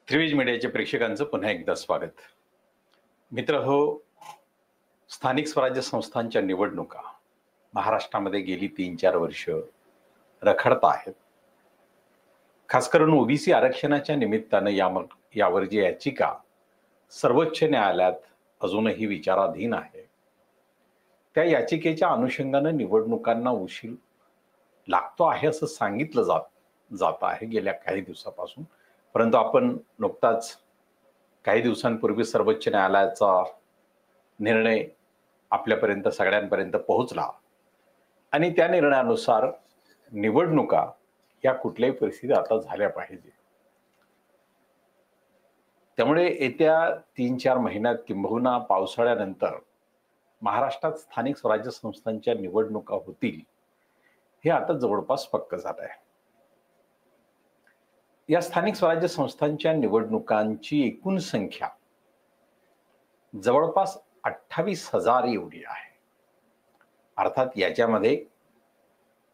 त्रिवेज मीडियाच्या प्रेक्षकांचं पुन्हा एकदा स्वागत. मित्र हो, स्थानिक स्वराज्य संस्थांच्या निवडणुका महाराष्ट्रामध्ये गेली 3-4 वर्ष रखडत आहेत. खास करून ओबीसी आरक्षणाच्या निमित्तानं यावर जी याचिका सर्वोच्च न्यायालयात अजूनही विचाराधीन आहे, त्या याचिकेच्या अनुषंगानं निवडणुकांना उशीर लागतो आहे असं सांगितलं जात आहे गेल्या काही दिवसापासून. परंतु आपण नुकताच काही दिवसांपूर्वी सर्वोच्च न्यायालयाचा निर्णय आपल्यापर्यंत सगळ्यांपर्यंत पोहोचला आणि त्या निर्णयानुसार निवडणुका या कुठल्याही परिस्थितीत आता झाल्या पाहिजे. त्यामुळे येत्या 3-4 महिन्यात किंबहुना पावसाळ्यानंतर महाराष्ट्रात स्थानिक स्वराज्य संस्थांच्या निवडणुका होतील हे आता जवळपास पक्क झालं आहे. या स्थानिक स्वराज्य संस्थांच्या निवडणुकांची एकूण संख्या जवळपास 28,000 एवढी आहे. अर्थात याच्यामध्ये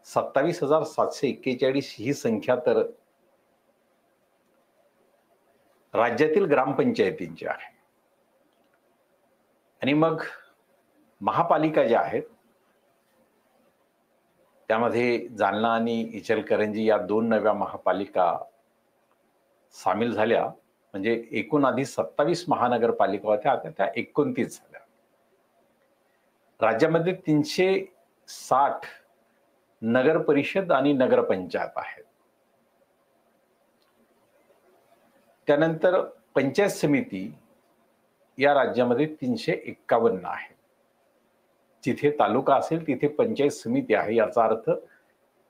27,741 ही संख्या तर राज्यातील ग्रामपंचायतींची आहे आणि मग महापालिका ज्या आहेत त्यामध्ये जालना आणि इचलकरंजी या 2 नव्या महापालिका सामील झाल्या. म्हणजे एकूण आधी 27 महानगरपालिका होत्या, आता त्या 29 झाल्या. राज्यामध्ये 360 नगर परिषद आणि नगरपंचायत आहेत. त्यानंतर पंचायत समिती या राज्यामध्ये 351 आहे. जिथे तालुका असेल तिथे पंचायत समिती आहे. याचा अर्थ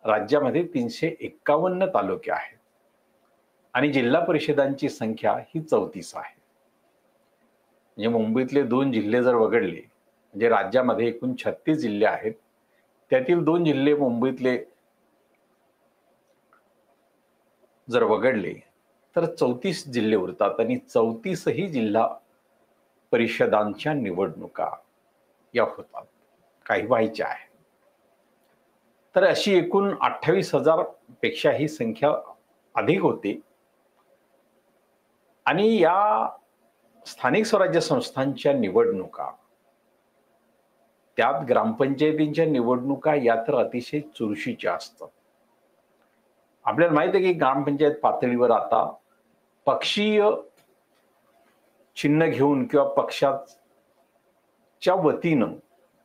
राज्यामध्ये 351 तालुके आहेत आणि जिल्हा परिषदांची संख्या ही 34 आहे. म्हणजे मुंबईतले 2 जिल्हे जर वगळले, म्हणजे राज्यामध्ये एकूण 36 जिल्हे आहेत, त्यातील 2 जिल्हे मुंबईतले जर वगळले तर 34 जिल्हे उरतात आणि 34ही जिल्हा परिषदांच्या निवडणुका या होतात, काही व्हायच्या आहेत. तर अशी एकूण 28,000 पेक्षा ही संख्या अधिक होती आणि या स्थानिक स्वराज्य संस्थांच्या निवडणुका, त्यात ग्रामपंचायतींच्या निवडणुका या तर अतिशय चुरशीच्या असतात. आपल्याला माहिती आहे की ग्रामपंचायत पातळीवर आता पक्षीय चिन्ह घेऊन किंवा पक्षाच्या वतीनं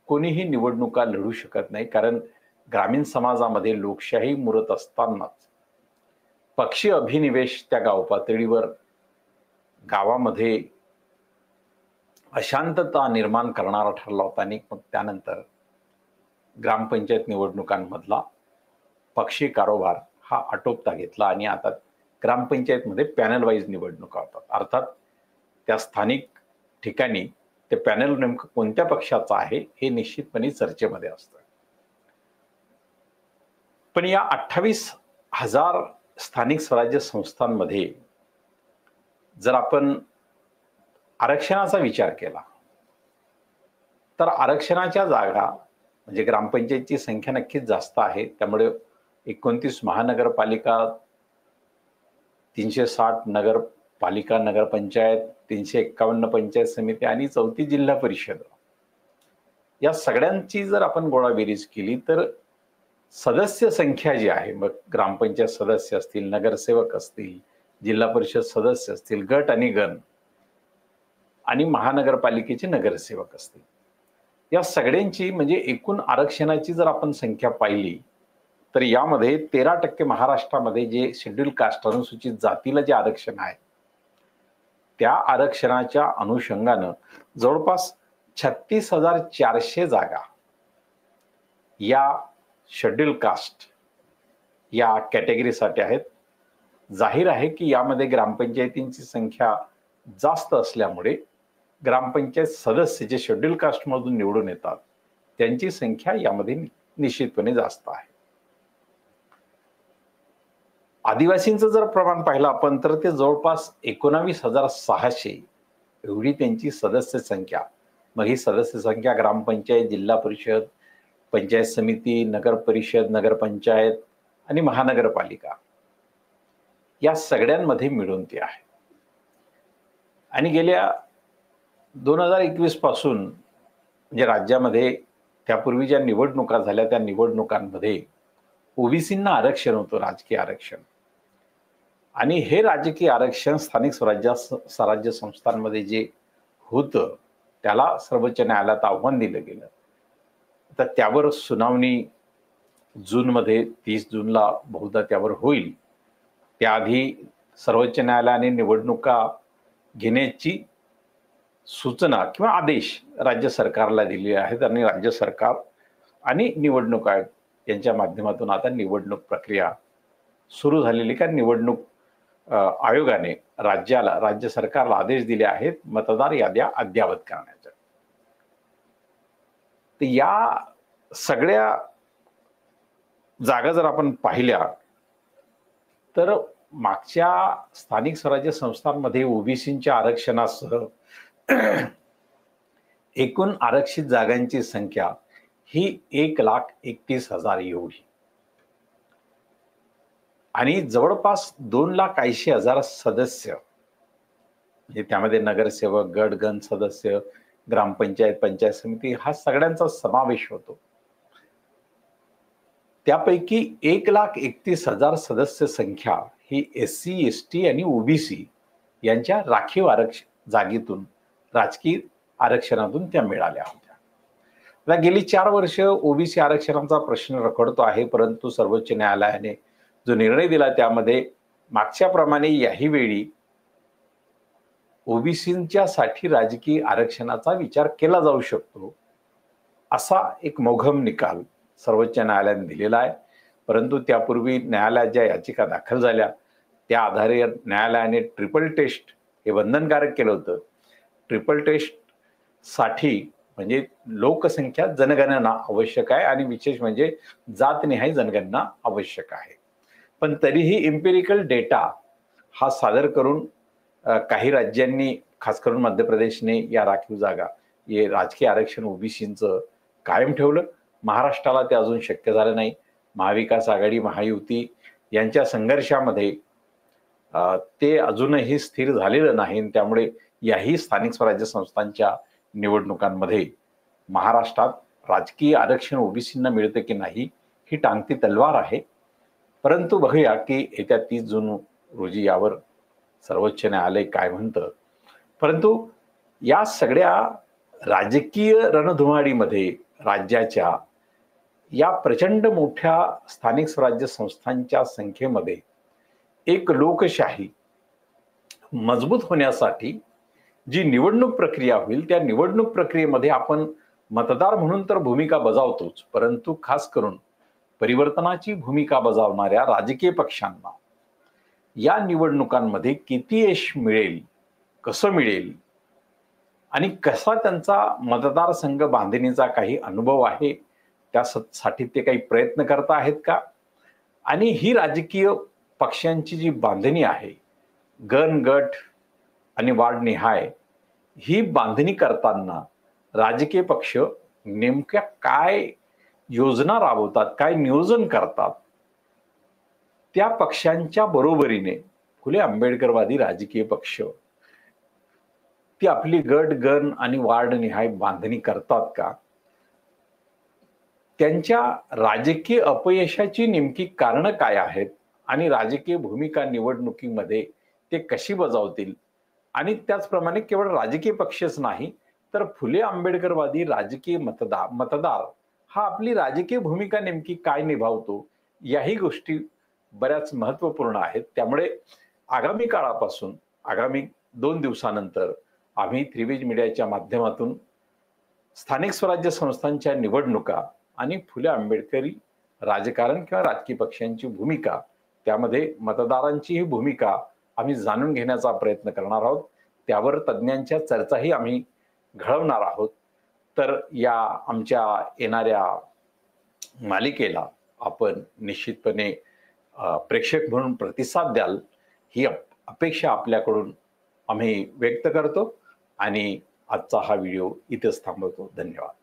कोणीही निवडणुका लढू शकत नाही. कारण ग्रामीण समाजामध्ये लोकशाही मुरत असतानाच पक्षी अभिनिवेश त्या गाव पातळीवर गावामध्ये अशांतता निर्माण करणारा ठरला होता आणि मग त्यानंतर ग्रामपंचायत निवडणुकांमधला पक्षी कारोबार हा आटोपता घेतला आणि आता ग्रामपंचायतमध्ये पॅनल वाईज निवडणुका होतात. अर्थात त्या स्थानिक ठिकाणी ते पॅनल नेमकं कोणत्या पक्षाचं आहे हे निश्चितपणे चर्चेमध्ये असतं. पण या 28,000 स्थानिक स्वराज्य संस्थांमध्ये जर आपण आरक्षणाचा विचार केला तर आरक्षणाच्या जागा, म्हणजे ग्रामपंचायतची संख्या नक्कीच जास्त आहे. त्यामुळे 29 महानगरपालिका, 360 नगरपालिका नगरपंचायत, 351 पंचायत समिती आणि 34 जिल्हा परिषद, या सगळ्यांची जर आपण गोळाबेरीज केली तर सदस्य संख्या जी आहे, मग ग्रामपंचायत सदस्य असतील, नगरसेवक असतील, जिल्हा परिषद सदस्य असतील, गट आणि गण आणि महानगरपालिकेचे नगरसेवक असतील, या सगळ्यांची म्हणजे एकूण आरक्षणाची जर आपण संख्या पाहिली तर यामध्ये 13% महाराष्ट्रामध्ये जे शेड्यूल कास्ट अनुसूचित जातीला जे आरक्षण आहे त्या आरक्षणाच्या अनुषंगानं जवळपास 36,400 जागा या शेड्यूल कास्ट या कॅटेगरीसाठी आहेत. जाहीर आहे की यामध्ये ग्रामपंचायतींची संख्या जास्त असल्यामुळे ग्रामपंचायत सदस्य जे शेड्यूल कास्टमधून निवडून येतात त्यांची संख्या यामध्ये निश्चितपणे जास्त आहे. आदिवासींचं जर प्रमाण पाहिलं आपण तर ते जवळपास 19,600 एवढी त्यांची सदस्य संख्या. मग ही सदस्य संख्या ग्रामपंचायत, जिल्हा परिषद, पंचायत समिती, नगर परिषद, नगरपंचायत आणि महानगरपालिका या सगळ्यांमध्ये मिळून ती आहे. आणि गेल्या 2021 पासून म्हणजे राज्यामध्ये त्यापूर्वी ज्या निवडणुका झाल्या त्या निवडणुकांमध्ये ओबीसींना आरक्षण होतं, राजकीय आरक्षण. आणि हे राजकीय आरक्षण स्थानिक स्वराज्य संस्थांमध्ये जे होतं त्याला सर्वोच्च न्यायालयात आव्हान दिलं गेलं. तर त्यावर सुनावणी जूनमध्ये 30 जूनला बहुधा त्यावर होईल. त्याआधी सर्वोच्च न्यायालयाने निवडणुका घेण्याची सूचना किंवा आदेश राज्य सरकारला दिले आहेत आणि राज्य सरकार आणि निवडणूक आयोग यांच्या माध्यमातून आता निवडणूक प्रक्रिया सुरू झालेली का निवडणूक आयोगाने राज्य सरकारला आदेश दिले आहेत मतदार याद्या अद्ययावत करण्याचे. तर या सगळ्या जागा जर आपण पाहिल्या तर मागच्या स्थानिक स्वराज्य संस्थांमध्ये ओबीसींच्या आरक्षणासह एकूण आरक्षित जागांची संख्या ही 1,31,000 एवढी आणि जवळपास 2,80,000 सदस्य म्हणजे त्यामध्ये नगरसेवक, गट गण सदस्य, ग्रामपंचायत, पंचायत समिती हा सगळ्यांचा समावेश होतो. त्यापैकी 1,31,000 सदस्य संख्या ही SC, ST आणि ओबीसी यांच्या राखीव जागेतून राजकीय आरक्षणातून त्या मिळाल्या होत्या. आता गेली 4 वर्ष ओबीसी आरक्षणाचा प्रश्न रखडतो आहे, परंतु सर्वोच्च न्यायालयाने जो निर्णय दिला त्यामध्ये मागच्याप्रमाणे याही वेळी ओबीसींच्या साठी राजकीय आरक्षणाचा विचार केला जाऊ शकतो असा एक मोघम निकाल सर्वोच्च न्यायालयाने दिलेला आहे. परंतु त्यापूर्वी न्यायालयात ज्या याचिका दाखल झाल्या त्या आधारे न्यायालयाने ट्रिपल टेस्ट हे बंधनकारक केलं होतं. ट्रिपल टेस्ट साठी म्हणजे लोकसंख्या जनगणना आवश्यक आहे आणि विशेष म्हणजे जातनिहाय जनगणना आवश्यक आहे. पण तरीही इम्पेरिकल डेटा हा सादर करून काही राज्यांनी खास करून मध्य प्रदेशने या राखीव जागा हे राजकीय आरक्षण ओबीसींचं कायम ठेवलं. महाराष्ट्राला ते अजून शक्य झालं नाही. महाविकास आघाडी, महायुती यांच्या संघर्षामध्ये ते अजूनही स्थिर झालेलं नाही. त्यामुळे याही स्थानिक स्वराज्य संस्थांच्या निवडणुकांमध्ये महाराष्ट्रात राजकीय आरक्षण ओबीसींना मिळतं की नाही ही टांगती तलवार आहे. परंतु बघूया की येत्या 30 जून रोजी यावर सर्वोच्च न्यायालय काय म्हणतं. परंतु या सगळ्या राजकीय रणधुमाडीमध्ये राज्याच्या या प्रचंड मोठ्या स्थानिक स्वराज्य संस्थांच्या संख्येमध्ये एक लोकशाही मजबूत होण्यासाठी जी निवडणूक प्रक्रिया होईल त्या निवडणूक प्रक्रियेमध्ये आपण मतदार म्हणून तर भूमिका बजावतोच, परंतु खास करून परिवर्तनाची भूमिका बजावणाऱ्या राजकीय पक्षांना या निवडणुकांमध्ये किती यश मिळेल, कसं मिळेल आणि कसा त्यांचा मतदारसंघ बांधणीचा काही अनुभव आहे, त्यासाठी ते काही प्रयत्न करत आहेत का. आणि ही राजकीय पक्षांची जी बांधणी आहे गण गट आणि वार्डनिहाय ही बांधणी करताना राजकीय पक्ष नेमक्या काय योजना राबवतात, काय नियोजन करतात. त्या पक्षांच्या बरोबरीने फुले आंबेडकरवादी राजकीय पक्ष ती आपली गट गण आणि वार्डनिहाय बांधणी करतात का. त्यांच्या राजकीय अपयशाची नेमकी कारणं काय आहेत आणि राजकीय भूमिका निवडणुकीमध्ये ते कशी बजावतील. आणि त्याचप्रमाणे केवळ राजकीय पक्षच नाही तर फुले आंबेडकरवादी राजकीय मतदार हा आपली राजकीय भूमिका नेमकी काय निभावतो याही गोष्टी बऱ्याच महत्त्वपूर्ण आहेत. त्यामुळे आगामी काळापासून आगामी 2 दिवसानंतर आम्ही त्रिवेज मीडियाच्या माध्यमातून स्थानिक स्वराज्य संस्थांच्या निवडणुका आणि फुले आंबेडकरी राजकारण किंवा राजकीय पक्षांची भूमिका त्यामध्ये मतदारांची ही भूमिका आम्ही जाणून घेण्याचा प्रयत्न करणार आहोत. त्यावर तज्ञांच्या चर्चाही आम्ही घडवणार आहोत. तर या आमच्या येणाऱ्या मालिकेला आपण निश्चितपणे प्रेक्षक म्हणून प्रतिसाद द्याल ही अपेक्षा आपल्याकडून आम्ही व्यक्त करतो आणि आजचा हा व्हिडिओ इथेच थांबवतो. धन्यवाद.